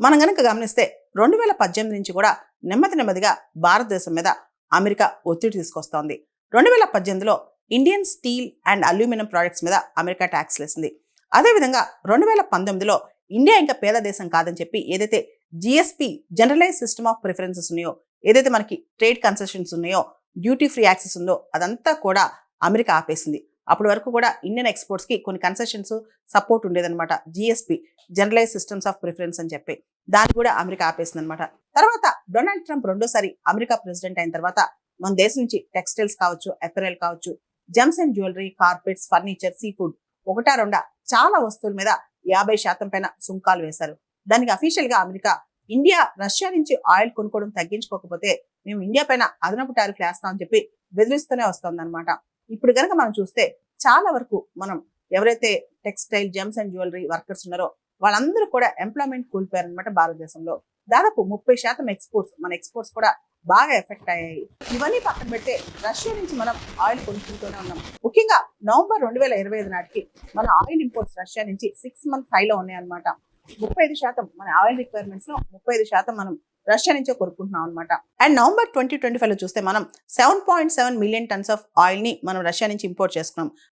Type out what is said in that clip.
మనం గనక గమనిస్తే 2018 నుంచి కూడా నెమ్మదిగా భారతదేశం మీద అమెరికా ఒత్తిడి తీసుకొస్తోంది. 2018లో Indian steel and aluminium products మీద అమెరికా ట్యాక్స్ వేసింది. అదేవిధంగా 2019లో ఇండియా ఇంకా పేద దేశం కాదని చెప్పి ఏదైతే GSP generalise system of preferences ఉన్నాయో, ఏదైతే మనకి ట్రేడ్ కన్సెషన్స్ ఉన్నాయో, డ్యూటీ ఫ్రీ యాక్సెస్ ఉందో అదంతా కూడా అమెరికా ఆపేసింది. అప్పటి వరకు కూడా ఇండియన్ ఎక్స్పోర్ట్స్ కి కొన్ని కన్సెషన్స్ సపోర్ట్ ఉండేదన్నమాట. GSP generalise systems of preference అని చెప్పి దాన్ని కూడా అమెరికా ఆపేసింది అనమాట. తర్వాత డొనాల్డ్ ట్రంప్ రెండోసారి అమెరికా ప్రెసిడెంట్ అయిన తర్వాత మన దేశం నుంచి టెక్స్టైల్స్ కావచ్చు, అపెరల్ కావచ్చు, gems and jewellery, carpets, furniture, sea food ఒకటా రెండా చాలా వస్తువుల మీద 50% పైన సుంకాలు వేశారు. దానికి అఫీషియల్ గా అమెరికా ఇండియా రష్యా నుంచి ఆయిల్ కొనుక్కోవడం తగ్గించుకోకపోతే మేము ఇండియా పైన అదనపు టారిఫ్ వేస్తామని చెప్పి బెదిరిస్తూనే వస్తుందన్నమాట. ఇప్పుడు కనుక మనం చూస్తే చాలా వరకు మనం ఎవరైతే textile, gems and jewellery workers ఉన్నారో వాళ్ళందరూ కూడా ఎంప్లాయ్మెంట్ కోల్పోయారనమాట. భారతదేశంలో దాదాపు 30% మన ఎక్స్పోర్ట్స్ కూడా బాగా ఎఫెక్ట్ అయ్యాయి. ఇవన్నీ పక్కన పెడితే రష్యా నుంచి మనం ఆయిల్ కొనుక్కుంటూనే ఉన్నాం. ముఖ్యంగా నవంబర్ 2025 నాటికి మన ఆయిల్ ఇంపోర్ట్స్ రష్యా నుంచి 6 మంత్ హైలో ఉన్నాయన్నమాట. 35% మన ఆయిల్ రిక్వైర్మెంట్స్ లో 35% మనం రష్యా నుంచే కొనుక్కుంటున్నాం అనమాట. అండ్ నవంబర్ 2025 లో చూస్తే మనం 7.7 మిలియన్ టన్స్ ఆఫ్ ఆయిల్ ని మనం రష్యా నుంచి ఇంపోర్ట్ చేసుకున్నాం.